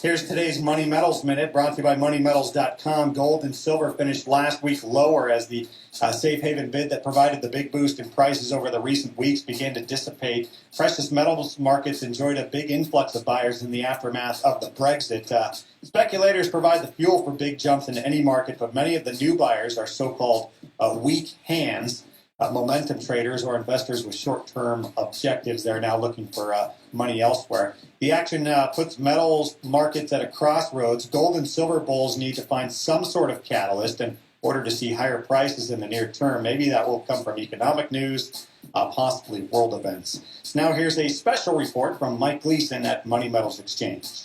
Here's today's Money Metals Minute, brought to you by MoneyMetals.com. Gold and silver finished last week lower as the safe haven bid that provided the big boost in prices over the recent weeks began to dissipate. Precious metals markets enjoyed a big influx of buyers in the aftermath of the Brexit. Speculators provide the fuel for big jumps in any market, but many of the new buyers are so-called weak hands. Momentum traders or investors with short-term objectives. They're now looking for money elsewhere. The action puts metals markets at a crossroads. Gold and silver bulls need to find some sort of catalyst in order to see higher prices in the near term. Maybe that will come from economic news, possibly world events. So now here's a special report from Mike Gleason at Money Metals Exchange.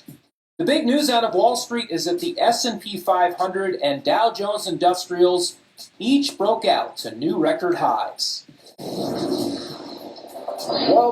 The big news out of Wall Street is that the S&P 500 and Dow Jones Industrials each broke out to new record highs. Well,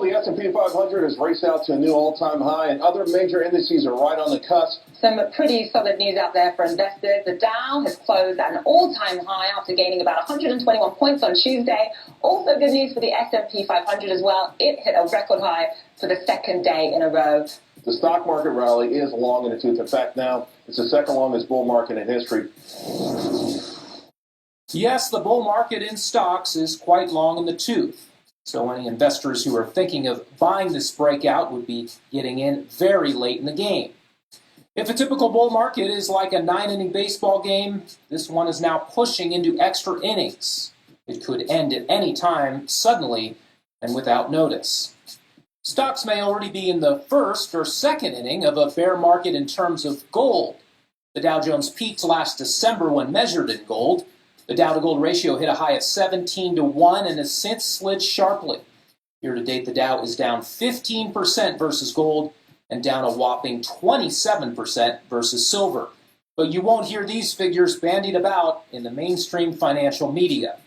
the S&P 500 has raced out to a new all-time high, and other major indices are right on the cusp. Some pretty solid news out there for investors. The Dow has closed at an all-time high after gaining about 121 points on Tuesday. Also good news for the S&P 500 as well. It hit a record high for the second day in a row. The stock market rally is long in the tooth. In fact, now it's the second longest bull market in history. Yes, the bull market in stocks is quite long in the tooth. So any investors who are thinking of buying this breakout would be getting in very late in the game. If a typical bull market is like a 9-inning baseball game, this one is now pushing into extra innings. It could end at any time, suddenly, and without notice. Stocks may already be in the first or second inning of a bear market in terms of gold. The Dow Jones peaked last December when measured in gold. The Dow-to-gold ratio hit a high of 17-1 and has since slid sharply. Year-to-date, the Dow is down 15% versus gold and down a whopping 27% versus silver. But you won't hear these figures bandied about in the mainstream financial media.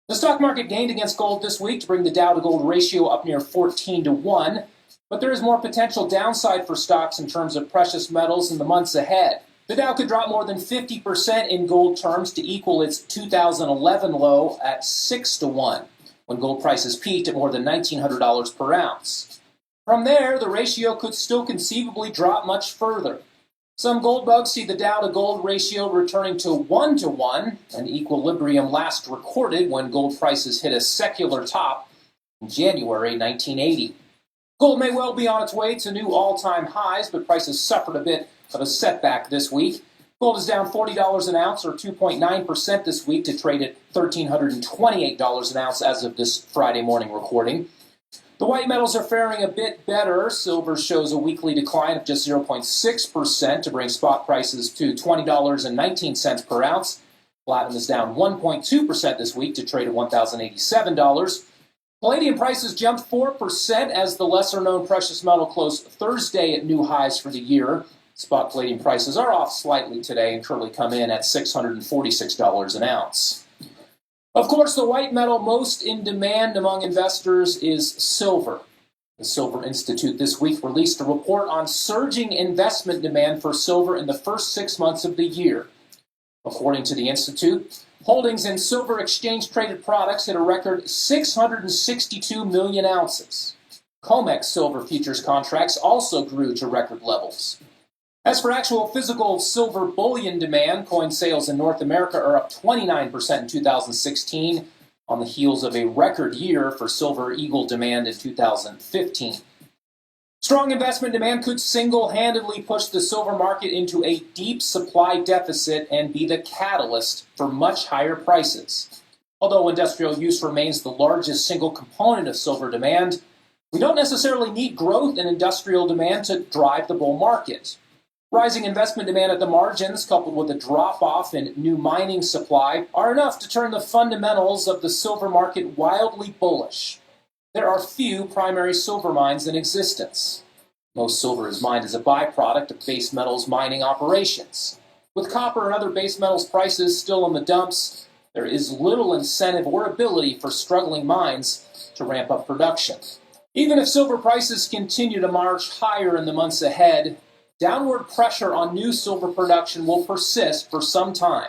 The stock market gained against gold this week to bring the Dow-to-gold ratio up near 14-1, but there is more potential downside for stocks in terms of precious metals in the months ahead. The Dow could drop more than 50% in gold terms to equal its 2011 low at 6-1, when gold prices peaked at more than $1,900 per ounce. From there, the ratio could still conceivably drop much further. Some gold bugs see the Dow-to-gold ratio returning to 1-1, an equilibrium last recorded when gold prices hit a secular top in January 1980. Gold may well be on its way to new all-time highs, but prices suffered a bit of a setback this week. Gold is down $40 an ounce, or 2.9% this week, to trade at $1,328 an ounce as of this Friday morning recording. The white metals are faring a bit better. Silver shows a weekly decline of just 0.6% to bring spot prices to $20.19 per ounce. Platinum is down 1.2% this week to trade at $1,087. Palladium prices jumped 4% as the lesser-known precious metal closed Thursday at new highs for the year. Spot palladium prices are off slightly today and currently come in at $646 an ounce. Of course, the white metal most in demand among investors is silver. The Silver Institute this week released a report on surging investment demand for silver in the first 6 months of the year. According to the Institute, holdings in silver exchange-traded products hit a record 662 million ounces. COMEX silver futures contracts also grew to record levels. As for actual physical silver bullion demand, coin sales in North America are up 29% in 2016 on the heels of a record year for silver eagle demand in 2015. Strong investment demand could single-handedly push the silver market into a deep supply deficit and be the catalyst for much higher prices. Although industrial use remains the largest single component of silver demand, we don't necessarily need growth in industrial demand to drive the bull market. Rising investment demand at the margins, coupled with a drop-off in new mining supply, are enough to turn the fundamentals of the silver market wildly bullish. There are few primary silver mines in existence. Most silver is mined as a byproduct of base metals mining operations. With copper and other base metals prices still in the dumps, there is little incentive or ability for struggling mines to ramp up production. Even if silver prices continue to march higher in the months ahead, downward pressure on new silver production will persist for some time.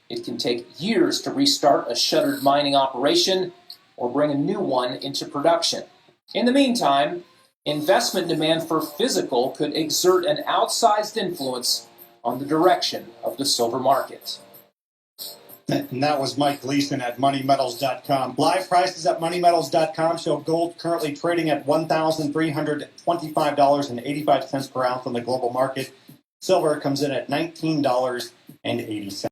It can take years to restart a shuttered mining operation or bring a new one into production. In the meantime, investment demand for physical could exert an outsized influence on the direction of the silver market. And that was Mike Gleason at MoneyMetals.com. Live prices at MoneyMetals.com show gold currently trading at $1,325.85 per ounce on the global market. Silver comes in at $19.80.